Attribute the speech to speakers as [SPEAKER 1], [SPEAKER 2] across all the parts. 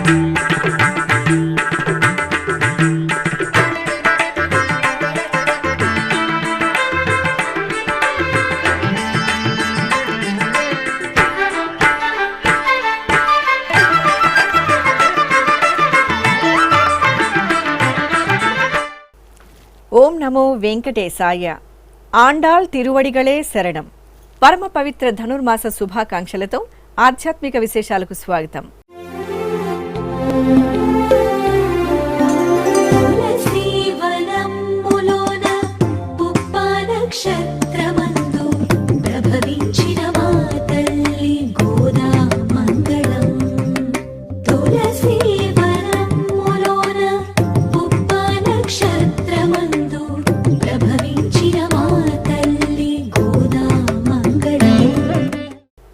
[SPEAKER 1] ఓం నమో వెంకటేశాయ. ఆండాళ్ తిరువడిగళే శరణం. పరమ పవిత్ర ధనుర్మాస శుభాకాంక్షలతో ఆధ్యాత్మిక విశేషాలకు స్వాగతం.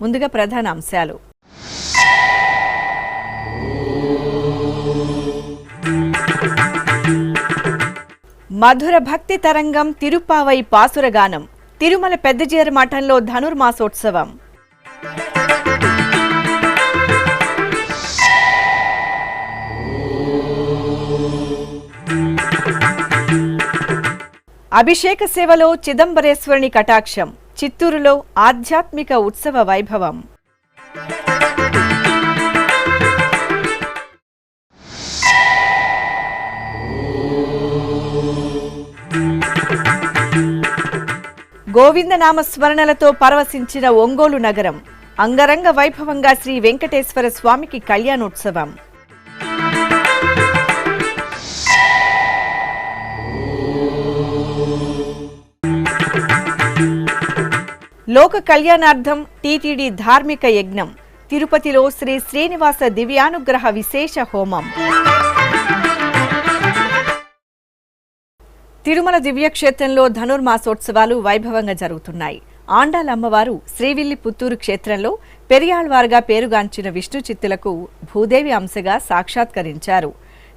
[SPEAKER 1] ముందుగా ప్రధాన అంశాలు. మధుర భక్తి తరంగం తిరుప్పావై పాసురగానం. తిరుమల పెద్దజీయర్ మఠంలో ధనుర్మాసోత్సవం. అభిషేక సేవలో చిదంబరేశ్వరుని కటాక్షం. చిత్తూరులో ఆధ్యాత్మిక ఉత్సవ వైభవం. గోవిందనామ స్మరణలతో పరవశించిన ఒంగోలు నగరం. అంగరంగ వైభవంగా శ్రీ వెంకటేశ్వర స్వామికి కళ్యాణోత్సవం. లోక కళ్యాణార్థం టీటీడీ ధార్మిక యజ్ఞం. తిరుపతిలో శ్రీ శ్రీనివాస దివ్యానుగ్రహ విశేష హోమం. తిరుమల దివ్యక్షేత్రంలో ధనుర్మాసోత్సవాలు వైభవంగా జరుగుతున్నాయి. ఆండాళ్ అమ్మవారు శ్రీవిల్లి పుత్తూరు క్షేత్రంలో పెరియాళ్వారుగా పేరుగాంచిన విష్ణు చిత్తులకు భూదేవి అంశగా సాక్షాత్కరించారు.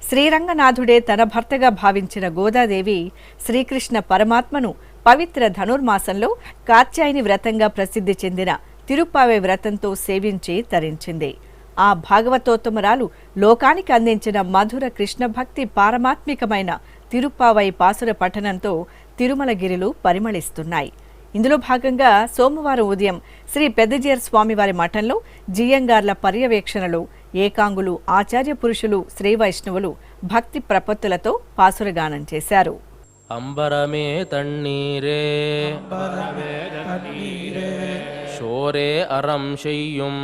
[SPEAKER 1] శ్రీరంగనాథుడే తన భర్తగా భావించిన గోదాదేవి శ్రీకృష్ణ పరమాత్మను పవిత్ర ధనుర్మాసంలో కాత్యాయని వ్రతంగా ప్రసిద్ధి చెందిన తిరుప్పావై వ్రతంతో సేవించి తరించింది. ఆ భాగవతోత్తమరాలు లోకానికి అందించిన మధుర కృష్ణ భక్తి పారమాత్మికమైన తిరుప్పావై పాసుర పఠనంతో తిరుమలగిరిలు పరిమళిస్తున్నాయి. ఇందులో భాగంగా సోమవారం ఉదయం శ్రీ పెద్దజీయర్ స్వామివారి మఠంలో జియ్యంగార్ల పర్యవేక్షణలో ఏకాంగులు, ఆచార్య పురుషులు, శ్రీ వైష్ణవులు భక్తి ప్రపత్తులతో పాసురగానం చేశారు.
[SPEAKER 2] అంబరమే తన్నీరే ஷோரே அறம் செய்யும்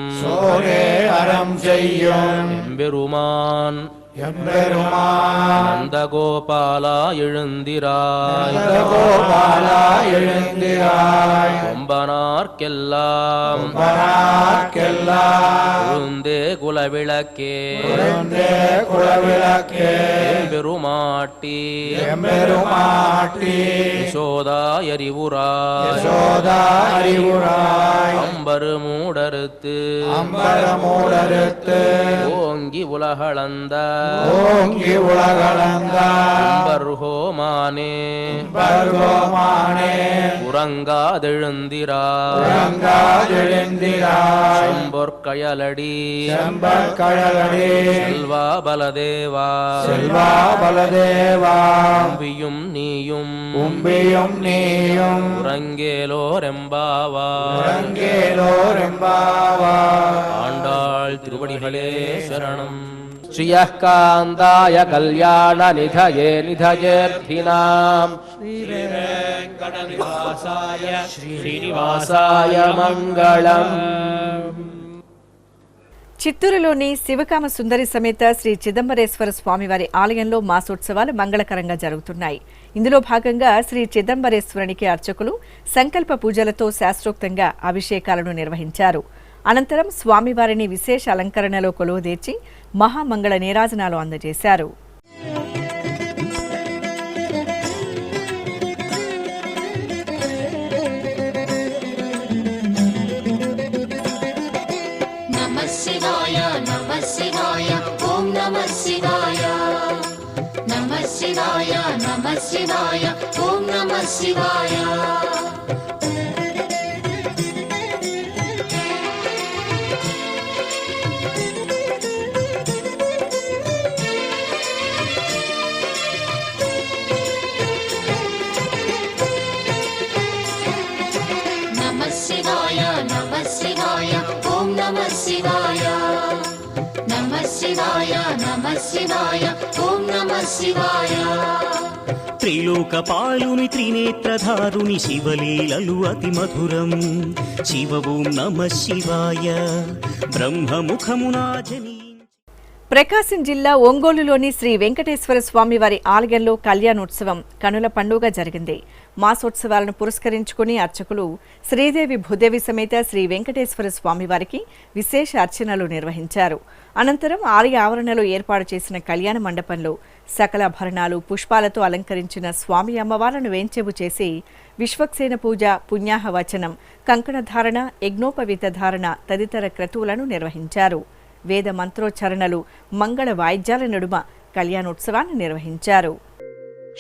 [SPEAKER 2] எம்பெருமான் நந்தகோபாலா எழுந்திராய் கொம்பனார்க்கெல்லாம் கொழுந்தே குலவிளக்கே எம்பெருமாட்டி யசோதாயறிவுராய் அம்பரு மூடறுத்து ஓங்கி உலகளந்த அம்பர்ஹோமானே உறங்காதெழுந்திராய் செம்பொற்கயலடி செல்வா பலதேவா உம்பியும் நீயும் உறங்கேலோரெம்பாவாய் ஆண்டாள் திருவடிகளே சரணம். श्रियः कान्ताय कल्याण निधये निधयेऽर्थिनाम् श्रीनिवासाय मङ्गलम्.
[SPEAKER 1] చిత్తూరులోని శివకామ సుందరి సమేత శ్రీ చిదంబరేశ్వర స్వామివారి ఆలయంలో మాసోత్సవాలు మంగళకరంగా జరుగుతున్నాయి. ఇందులో భాగంగా శ్రీ చిదంబరేశ్వరునికి అర్చకులు సంకల్ప పూజలతో శాస్త్రోక్తంగా అభిషేకాలను నిర్వహించారు. అనంతరం స్వామివారిని విశేష అలంకరణలో కొలువుదీర్చి మహామంగళ నీరాజనాలు అందజేశారు.
[SPEAKER 3] శివాయ నమః శివాయ ఓం నమః శివాయ
[SPEAKER 4] త్రిలోకపాలుని త్రినేత్రధారుని శివలీలలు అతి మధురం శివ ఓం నమః శివాయ బ్రహ్మముఖమునా జని.
[SPEAKER 1] ప్రకాశం జిల్లా ఒంగోలులోని శ్రీ వెంకటేశ్వర స్వామి వారి ఆలయంలో కళ్యాణోత్సవం కనుల పండుగ జరిగింది. మాసోత్సవాలను పురస్కరించుకుని అర్చకులు శ్రీదేవి భూదేవి సమేత శ్రీ వెంకటేశ్వర స్వామి వారికి విశేష అర్చనలు నిర్వహించారు. అనంతరం ఆలయ ఆవరణలో ఏర్పాటు చేసిన కళ్యాణ మండపంలో సకల ఆభరణాలు పుష్పాలతో అలంకరించిన స్వామి అమ్మవార్లను వేంచెబు చేసి విశ్వక్సేన పూజ, పుణ్యాహవచనం, కంకణధారణ, యజ్ఞోపవీత ధారణ తదితర క్రతువులను నిర్వహించారు. వేద మంత్రోచ్చరణలు, మంగళ వాయిద్యాల నడుమ కళ్యాణోత్సవాన్ని నిర్వహించారు.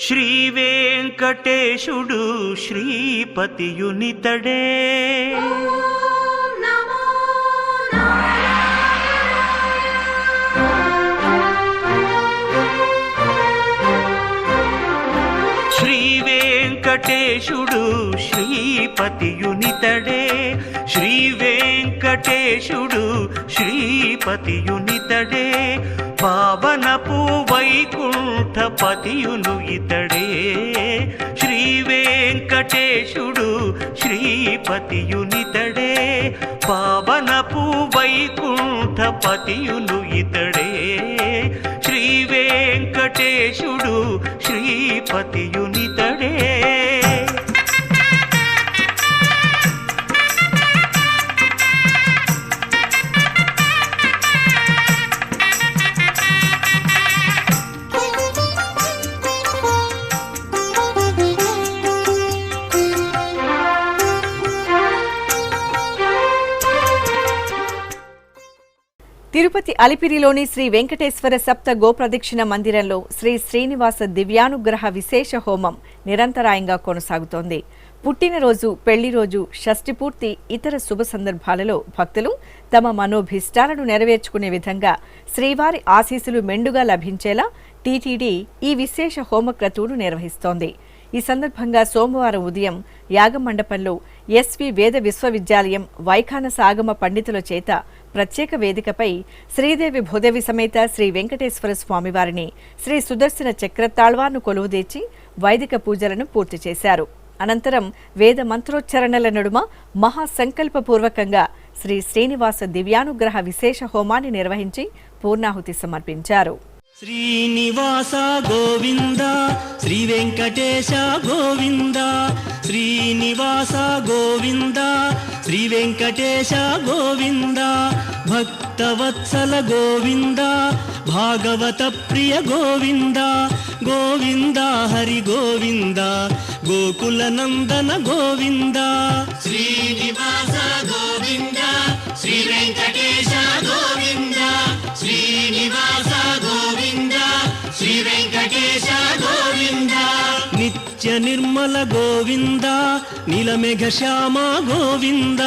[SPEAKER 4] శ్రీ వెంకటేశుడు శ్రీపతియునితడే శ్రీ వెంకటేశుడు శ్రీపతియునితడే శ్రీ వెంకటేశుడు శ్రీపతియునితడే పావనపు వైకుంఠపతియును ఇతడే శ్రీ వెంకటేశుడు శ్రీపతియునితడే పావనపు వైకుంఠపతియును ఇతడే శ్రీ వెంకటేశుడు శ్రీపతియునితడే.
[SPEAKER 1] తిరుపతి అలిపిరిలోని శ్రీ వెంకటేశ్వర సప్త గోప్రదక్షిణ మందిరంలో శ్రీ శ్రీనివాస దివ్యానుగ్రహ విశేష హోమం నిరంతరాయంగా కొనసాగుతోంది. పుట్టినరోజు, పెళ్లిరోజు, షష్ఠిపూర్తి, ఇతర శుభ సందర్భాలలో భక్తులు తమ మనోభీష్టాలను నెరవేర్చుకునే విధంగా శ్రీవారి ఆశీస్సులు మెండుగా లభించేలా టీటీడీ ఈ విశేష హోమక్రతువును నిర్వహిస్తోంది. ఈ సందర్భంగా సోమవారం ఉదయం యాగమండపంలో ఎస్వి వేద విశ్వవిద్యాలయం వైఖానస ఆగమ పండితుల చేత ప్రత్యేక వేదికపై శ్రీదేవి భూదేవి సమేత శ్రీ వెంకటేశ్వర స్వామివారిని శ్రీ సుదర్శన చక్రతాళ్వార్ను కొలువుదీర్చి వైదిక పూజలను పూర్తి చేశారు. అనంతరం వేద మంత్రోచ్చరణల నడుమ మహాసంకల్పపూర్వకంగా శ్రీ శ్రీనివాస దివ్యానుగ్రహ విశేష హోమాన్ని నిర్వహించి పూర్ణాహుతి సమర్పించారు.
[SPEAKER 4] శ్రీనివాస గోవింద శ్రీ వెంకటేశ గోవింద శ్రీనివాస గోవింద శ్రీ వెంకటేశ గోవింద భక్తవత్సల గోవింద భాగవత ప్రియ గోవింద గోవింద హరి గోవింద గోకుల నందన గోవింద శ్రీనివాస గోవింద శ్రీ వెంకటేశ గోవింద శ్రీనివాస గోవింద శ్రీ వెంకటేశ గోవింద నిత్య నిర్మల గోవింద నీలమేఘ శ్యామ గోవింద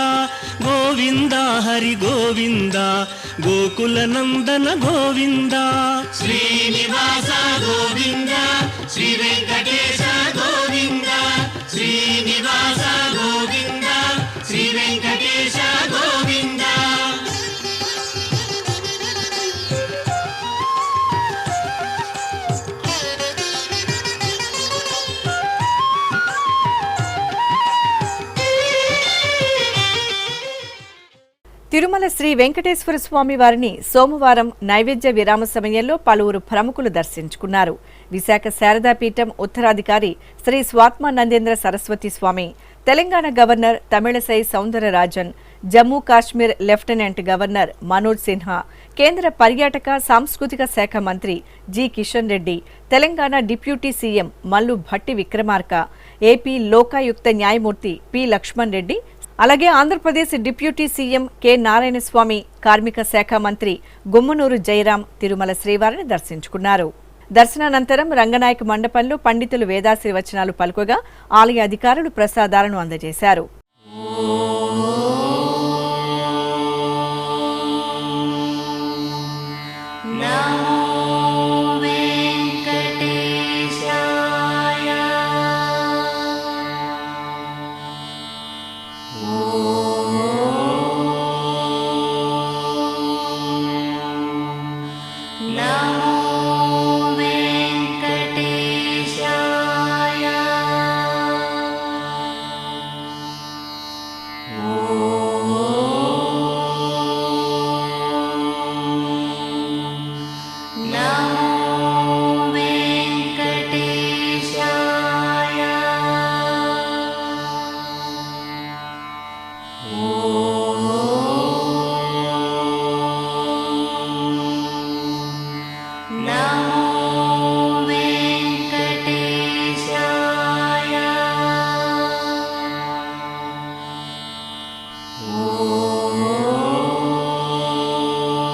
[SPEAKER 4] గోవింద హరి గోవింద గోకుల నందన గోవింద శ్రీనివాస గోవింద శ్రీ వెంకటేశ గోవింద శ్రీనివాస గోవింద శ్రీ వెంకటేశ గోవింద.
[SPEAKER 1] తిరుమల శ్రీ వెంకటేశ్వర స్వామి వారిని సోమవారం నైవేద్య విరామ సమయంలో పలువురు ప్రముఖులు దర్శించుకున్నారు. విశాఖ శారదాపీఠం ఉత్తరాధికారి Sri Swatmanandendra Saraswati Swami, Telangana governor Tamilisai Soundararajan, Jammu Kashmir lieutenant governor Manoj Sinha, కేంద్ర పర్యాటక సాంస్కృతిక శాఖ మంత్రి G Kishan Reddy, Telangana deputy CM Mallu Bhatti Vikramarka, AP Lokayukta న్యాయమూర్తి పి లక్ష్మణ్ రెడ్డి, అలాగే Andhra Pradesh deputy CM K Narayanaswamy, కార్మిక శాఖ మంత్రి గుమ్మనూరు జయరాం తిరుమల శ్రీవారిని దర్శించుకున్నారు. దర్శనానంతరం రంగనాయక మండపంలో పండితులు వేదాశీర్వచనాలు పలుకగా ఆలయ అధికారులు ప్రసాదాలను అందజేశారు.
[SPEAKER 3] नमो वेङ्कटेशाय नमो वेङ्कटेशाय नमो वेङ्कटेशाय नमो वेङ्कटेशाय नमो वेङ्कटेशाय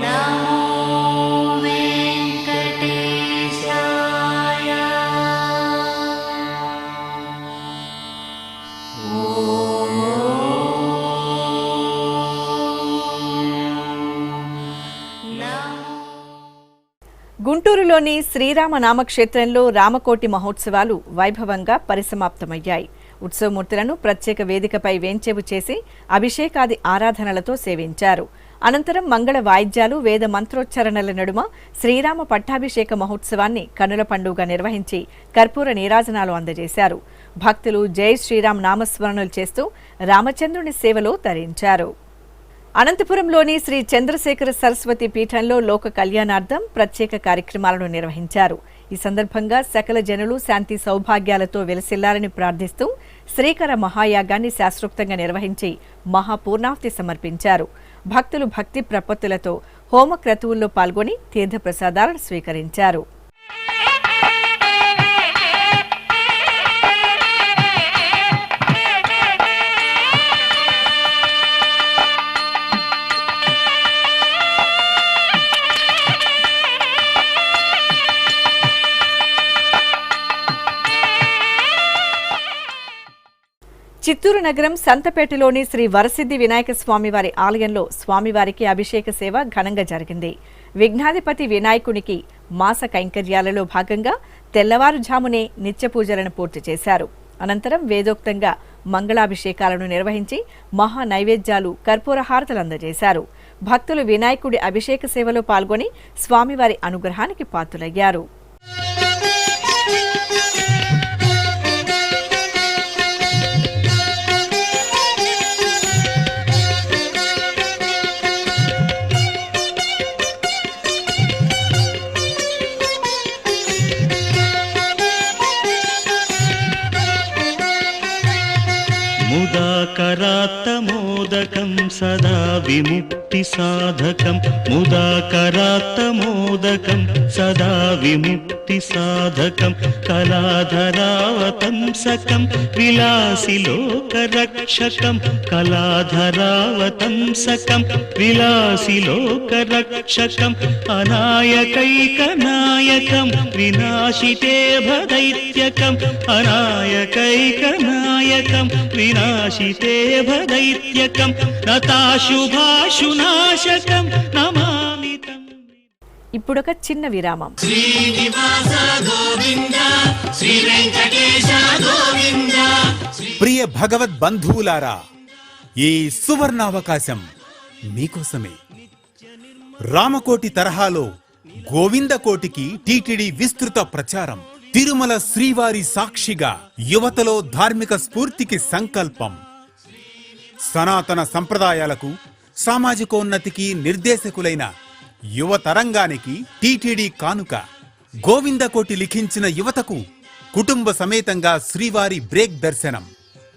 [SPEAKER 3] नमो वेङ्कटेशाय
[SPEAKER 1] గుంటూరులోని శ్రీరామ నామక్షేత్రంలో రామకోటి మహోత్సవాలు వైభవంగా పరిసమాప్తమయ్యాయి. ఉత్సవమూర్తులను ప్రత్యేక వేదికపై వేంచేపు చేసి అభిషేకాది ఆరాధనలతో సేవించారు. అనంతరం మంగళ వాయిద్యాలు, వేద మంత్రోచ్చరణల నడుమ శ్రీరామ పట్టాభిషేక మహోత్సవాన్ని కన్నుల పండుగ నిర్వహించి కర్పూర నీరాజనాలు అందజేశారు. భక్తులు జై శ్రీరామ్ నామస్మరణలు చేస్తూ రామచంద్రుని సేవలో తరించారు. అనంతపురంలోని శ్రీ చంద్రశేఖర సరస్వతి పీఠంలో లోక కళ్యాణార్థం ప్రత్యేక కార్యక్రమాలను నిర్వహించారు. ఈ సందర్భంగా సకల జనులు శాంతి సౌభాగ్యాలతో వెలసిల్లాలని ప్రార్థిస్తూ శ్రీకర మహాయాగాన్ని శాస్త్రోక్తంగా నిర్వహించి మహాపూర్ణాహుతి సమర్పించారు. భక్తులు భక్తి ప్రపత్తులతో హోమక్రతువుల్లో పాల్గొని తీర్థప్రసాదాలను స్వీకరించారు. చిత్తూరు నగరం సంతపేటలోని శ్రీ వరసిద్ధి వినాయక స్వామివారి ఆలయంలో స్వామివారికి అభిషేక సేవ ఘనంగా జరిగింది. విఘ్నాధిపతి వినాయకునికి మాస కైంకర్యాలలో భాగంగా తెల్లవారుజామునే నిత్య పూజలను పూర్తి చేశారు. అనంతరం వేదోక్తంగా మంగళాభిషేకాలను నిర్వహించి మహా నైవేద్యాలు, కర్పూర హారతలు అందజేశారు. భక్తులు వినాయకుడి అభిషేక సేవలో పాల్గొని స్వామివారి అనుగ్రహానికి పాత్రులయ్యారు.
[SPEAKER 4] मुदाकरात्तमोदकं सदा विमुक्तिसाधकं मुदाकरात्तमोदकं सदा विमुक्तिसाधकं कलाधरावतंसकं विलासिलोकरक्षकं कलाधरावतंसकं विलासिलोकरक्षकम् अनायकैकनायकं विनाशिते भदैत्यकम् अनायकैकनायकं विनाशिते भदैत्यकं नताशुभाशुनाशकं नमामि तं.
[SPEAKER 1] ఇప్పుడొక చిన్న విరామం.
[SPEAKER 4] శ్రీనివాస గోవింద శ్రీ వెంకటేశ గోవింద.
[SPEAKER 5] ప్రియ భగవద్ బంధువులారా, ఈ సువర్ణావకాశం మీకోసమే. రామకోటి తరహాలో గోవిందకోటికి టీటీడీ విస్తృత ప్రచారం. తిరుమల శ్రీవారి సాక్షిగా యువతలో ధార్మిక స్ఫూర్తికి సంకల్పం. సనాతన సంప్రదాయాలకు, సామాజికోన్నతికి నిర్దేశకులైన యువతరంగానికి టీటీడీ కానుక. గోవిందకోటి లిఖించిన యువతకు కుటుంబ సమేతంగా శ్రీవారి బ్రేక్ దర్శనం.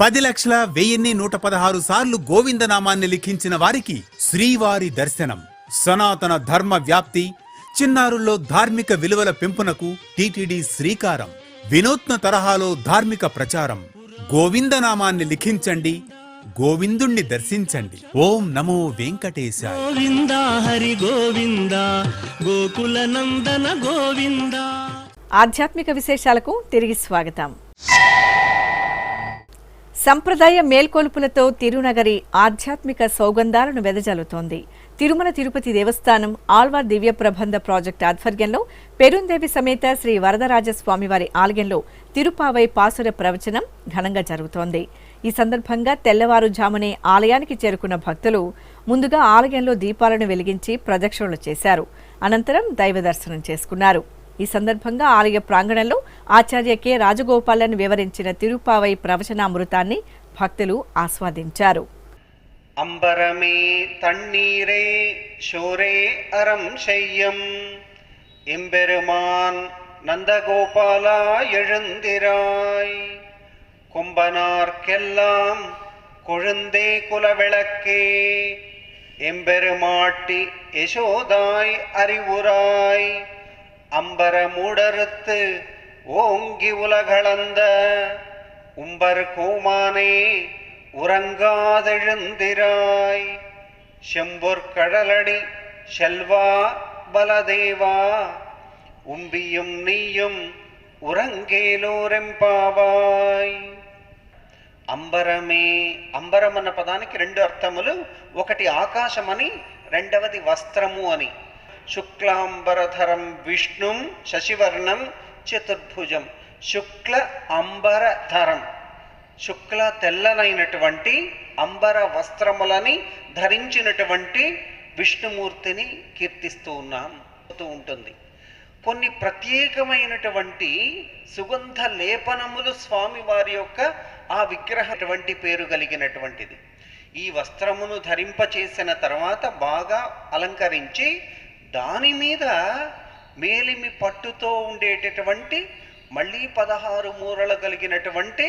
[SPEAKER 5] 10,01,116 సార్లు గోవిందనామాన్ని లిఖించిన వారికి శ్రీవారి దర్శనం. సనాతన ధర్మ వ్యాప్తి, చిన్నారుల్లో ధార్మిక విలువల పెంపునకు టీటీడీ శ్రీకారం. వినూత్న తరహాలో ధార్మిక ప్రచారం. గోవిందనామాన్ని లిఖించండి, గోవిందుణ్ణి దర్శించండి. ఓం నమో వెంకటేశాయ.
[SPEAKER 4] గోవింద హరి గోవింద గోకుల నందన గోవింద.
[SPEAKER 1] ఆధ్యాత్మిక విశేషాలకు తిరిగి స్వాగతం. సంప్రదాయ మేల్కొలుపులతో తిరునగరి ఆధ్యాత్మిక సౌగంధాలను వెదజల్లుతోంది. తిరుమల తిరుపతి దేవస్థానం ఆళ్వార్ దివ్య ప్రబంధ ప్రాజెక్టు ఆధ్వర్యంలో పెరుందేవి సమేత శ్రీ వరదరాజస్వామివారి ఆలయంలో తిరుపావై పాసుర ప్రవచనం ఘనంగా జరుగుతోంది. ఈ సందర్భంగా తెల్లవారుజామునే ఆలయానికి చేరుకున్న భక్తులు ముందుగా ఆలయంలో దీపాలను వెలిగించి ప్రదక్షిణలు చేశారు. అనంతరం దైవ దర్శనం చేసుకున్నారు. ఈ సందర్భంగా ఆలయ ప్రాంగణంలో ఆచార్య కె రాజగోపాలన్ వివరించిన తిరుపావై ప్రవచనామృతాన్ని భక్తులు ఆస్వాదించారు.
[SPEAKER 6] அம்பரமே தண்ணீரே ஷோரே அறம் செய்யம் எம்பெருமான் நந்தகோபாலா எழுந்திராய் கொம்பனார்க்கெல்லாம் கொழுந்தே குலவிளக்கே எம்பெருமாட்டி யசோதாய் அறிவுராய் அம்பர மூடறுத்து ஓங்கி உலகளந்த உம்பர் கோமானே உறங்காதெழுந்திராய் செம்பொற்கடலடி செல்வா பலதேவா உம்பியும் நீயும் ఉరంగేలోరెంపావాయ్. అంబరమే, అంబరం అన్న పదానికి రెండు అర్థములు. ఒకటి ఆకాశమని, రెండవది వస్త్రము అని. శుక్లాంబరధరం విష్ణుం శశివర్ణం చతుర్భుజం. శుక్ల అంబరధరం, శుక్ల తెల్లనైనటువంటి అంబర వస్త్రములని ధరించినటువంటి విష్ణుమూర్తిని కీర్తిస్తూ ఉంటుంది. కొన్ని ప్రత్యేకమైనటువంటి సుగంధ లేపనములు స్వామివారి యొక్క ఆ విగ్రహటువంటి పేరు కలిగినటువంటిది. ఈ వస్త్రమును ధరింపచేసిన తర్వాత బాగా అలంకరించి దాని మీద మేలిమి పట్టుతో ఉండేటటువంటి మళ్ళీ 16 మూరలు కలిగినటువంటి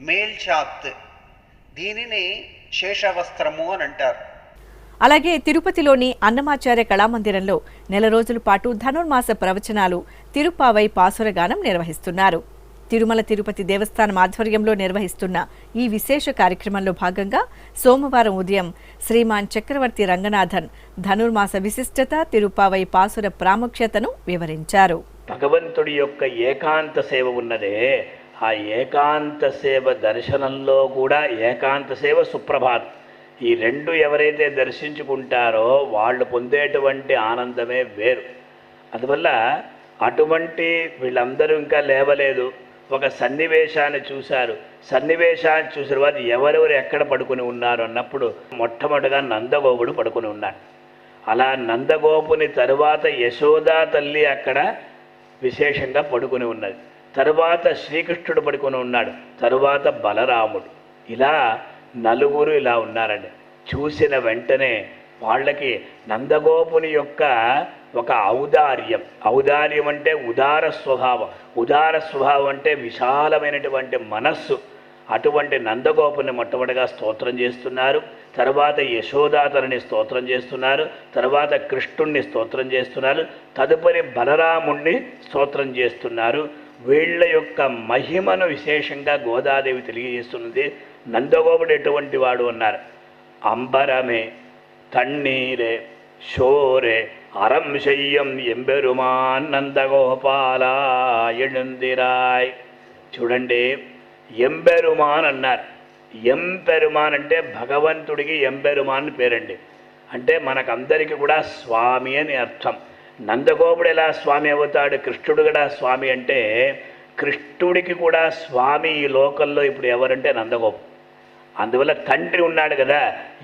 [SPEAKER 6] మేల్ఛాత్, దీనిని శేషవస్త్రము అని అంటారు.
[SPEAKER 1] అలాగే తిరుపతిలోని అన్నమాచార్య కళామందిరంలో నెల రోజుల పాటు ధనుర్మాస ప్రవచనాలు తిరుపావై పాసురగానం నిర్వహిస్తున్నారు. తిరుమల తిరుపతి దేవస్థానం ఆధ్వర్యంలో నిర్వహిస్తున్న ఈ విశేష కార్యక్రమంలో భాగంగా సోమవారం ఉదయం శ్రీమాన్ చక్రవర్తి రంగనాథన్ ధనుర్మాస విశిష్టత, తిరుపావై పాసుర ప్రాముఖ్యతను వివరించారు.
[SPEAKER 7] భగవంతుడి యొక్క ఏకాంత సేవ ఉన్నదే, ఆ ఏకాంత సేవ దర్శనంలో కూడా ఏకాంత సేవ సుప్రభాత్, ఈ రెండు ఎవరైతే దర్శించుకుంటారో వాళ్ళు పొందేటువంటి ఆనందమే వేరు. అందువల్ల అటువంటి వీళ్ళందరూ ఇంకా లేవలేదు, ఒక సన్నివేశాన్ని చూశారు. సన్నివేశాన్ని చూసిన తర్వాత ఎవరెవరు ఎక్కడ పడుకుని ఉన్నారు అన్నప్పుడు మొట్టమొదటిగా నందగోపుడు పడుకుని ఉన్నాడు. అలా నందగోపుని తరువాత యశోదా తల్లి అక్కడ విశేషంగా పడుకుని ఉన్నది. తరువాత శ్రీకృష్ణుడు పడుకుని ఉన్నాడు, తరువాత బలరాముడు. ఇలా నలుగురు ఇలా ఉన్నారండి. చూసిన వెంటనే వాళ్ళకి నందగోపుని యొక్క ఒక ఔదార్యం, ఔదార్యం అంటే ఉదార స్వభావం, ఉదార స్వభావం అంటే విశాలమైనటువంటి మనస్సు. అటువంటి నందగోపుని మొట్టమొదటిగా స్తోత్రం చేస్తున్నారు, తర్వాత యశోదాతని స్తోత్రం చేస్తున్నారు, తర్వాత కృష్ణుణ్ణి స్తోత్రం చేస్తున్నారు, తదుపరి బలరాముణ్ణి స్తోత్రం చేస్తున్నారు. వీళ్ళ యొక్క మహిమను విశేషంగా గోదాదేవి తెలియజేస్తున్నది. నందగోపుడు ఎటువంటి వాడు అన్నారు. అంబరమే తన్నీరే షోరే అరం శయ్యం ఎంబెరుమాన్ నందగోపాల ఎళుందిరాయ్. చూడండి, ఎంబెరుమాన్ అన్నారు. ఎంపెరుమాన్ అంటే భగవంతుడికి ఎంబెరుమాన్ పేరండి. అంటే మనకందరికీ కూడా స్వామి అని అర్థం. నందగోపుడు ఎలా స్వామి అవుతాడు, కృష్ణుడు కూడా స్వామి అంటే కృష్ణుడికి కూడా స్వామి ఈ లోకంలో ఇప్పుడు ఎవరంటే నందగోపుడు. అందువల్ల తండ్రి ఉన్నాడు కదా,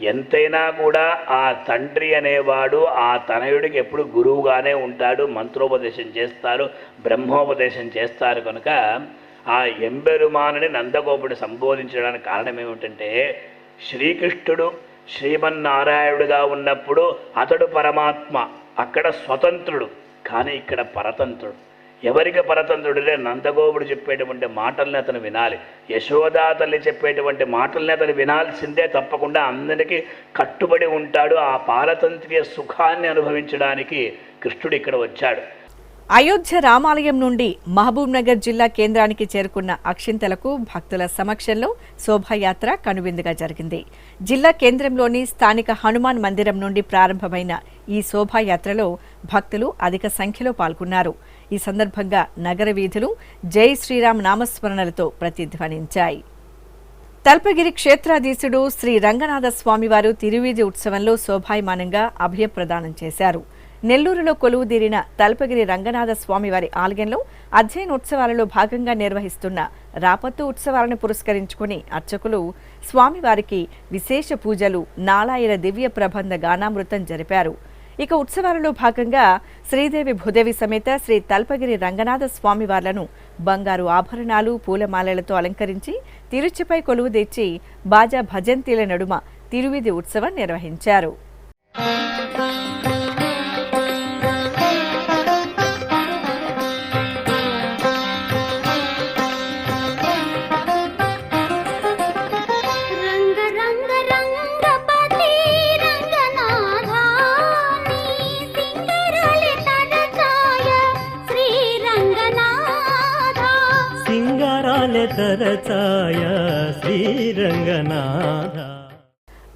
[SPEAKER 7] ఎంతైనా కూడా ఆ తండ్రి అనేవాడు ఆ తనయుడికి ఎప్పుడు గురువుగానే ఉంటాడు, మంత్రోపదేశం చేస్తారు, బ్రహ్మోపదేశం చేస్తారు. కనుక ఆ ఎంబెరుమానుని నందగోపుడు సంబోధించడానికి కారణం ఏమిటంటే, శ్రీకృష్ణుడు శ్రీమన్నారాయణుడుగా ఉన్నప్పుడు అతడు పరమాత్మ, అక్కడ స్వతంత్రుడు, కానీ ఇక్కడ పరతంత్రుడు. ఎవరికి పరతంత్రుడినే నందగోపుడు చెప్పేటువంటి మాటల్ని అతను వినాలి, యశోదా తల్లి చెప్పేటువంటి మాటల్ని అతను వినాల్సిందే, తప్పకుండా అందరికీ కట్టుబడి ఉంటాడు. ఆ పారతంత్ర్య సుఖాన్ని అనుభవించడానికి కృష్ణుడు ఇక్కడ వచ్చాడు.
[SPEAKER 1] అయోధ్య రామాలయం నుండి మహబూబ్ నగర్ జిల్లా కేంద్రానికి చేరుకున్న అక్షింతలకు భక్తుల సమక్షంలో శోభాయాత్ర కనువిందుగా జరిగింది. జిల్లా కేంద్రంలోని స్థానిక హనుమాన్ మందిరం నుండి ప్రారంభమైన ఈ శోభాయాత్రలో భక్తులు అధిక సంఖ్యలో పాల్గొన్నారు. ఈ సందర్భంగా నగర వీధులు జై శ్రీరామ్ నామస్మరణలతో ప్రతిధ్వనించాయి. తల్పగిరి క్షేత్రాధీశుడు శ్రీ రంగనాథ స్వామివారు తిరువీధి ఉత్సవంలో శోభాయమానంగా అభయప్రదానం చేశారు. నెల్లూరులో కొలువుదీరిన తల్పగిరి రంగనాథ స్వామివారి ఆలయంలో అధ్యయనోత్సవాలలో భాగంగా నిర్వహిస్తున్న రాపత్తు ఉత్సవాలను పురస్కరించుకుని అర్చకులు స్వామివారికి విశేష పూజలు, నాలాయిర దివ్య ప్రబంధ గానామృతం జరిపారు. ఇక ఉత్సవాలలో భాగంగా శ్రీదేవి భూదేవి సమేత శ్రీ తల్పగిరి రంగనాథ స్వామివార్లను బంగారు ఆభరణాలు, పూలమాలలతో అలంకరించి తిరుచిపై కొలువుదీర్చి బాజా భజంతిల నడుమ తిరువీధి ఉత్సవం నిర్వహించారు.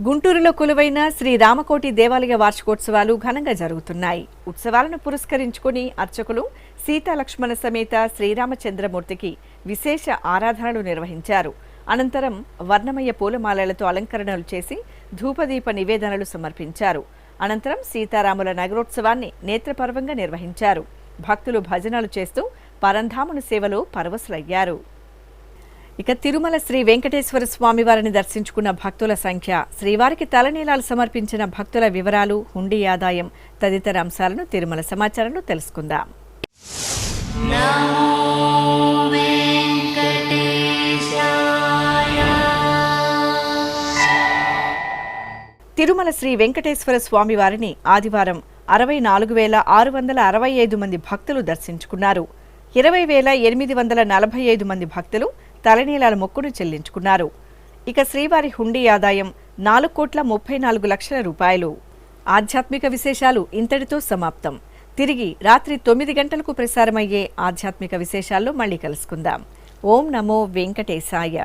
[SPEAKER 1] గుంటూరులో కొలువైన శ్రీ రామకోటి దేవాలయ వార్షికోత్సవాలు ఘనంగా జరుగుతున్నాయి. ఉత్సవాలను పురస్కరించుకుని అర్చకులు సీతాలక్ష్మణ సమేత శ్రీరామచంద్రమూర్తికి విశేష ఆరాధనలు నిర్వహించారు. అనంతరం వర్ణమయ పూలమాలలతో అలంకరణలు చేసి ధూపదీప నివేదనలు సమర్పించారు. అనంతరం సీతారాముల నగరోత్సవాన్ని నేత్రపర్వంగా నిర్వహించారు. భక్తులు భజనలు చేస్తూ పరంధాముని సేవలో పరవశులయ్యారు. ఇక తిరుమల శ్రీ వెంకటేశ్వర స్వామి వారిని దర్శించుకున్న భక్తుల సంఖ్య, శ్రీవారికి తలనీలాలు సమర్పించిన భక్తుల వివరాలు, హుండీ ఆదాయం తదితర అంశాలను తిరుమల సమాచారంలో తెలుసుకుందాం. తిరుమల శ్రీ వెంకటేశ్వర స్వామి వారిని ఆదివారం 64,665 మంది భక్తులు దర్శించుకున్నారు. 20,845 మంది భక్తులు తలనీలాల మొక్కును చెల్లించుకున్నారు. ఇక శ్రీవారి హుండీ ఆదాయం 4,34,00,000 రూపాయలు. ఆధ్యాత్మిక విశేషాలు ఇంతటితో సమాప్తం. తిరిగి రాత్రి 9 గంటలకు ప్రసారమయ్యే ఆధ్యాత్మిక విశేషాల్లో మళ్ళీ కలుసుకుందాం. ఓం నమో వెంకటేశాయ.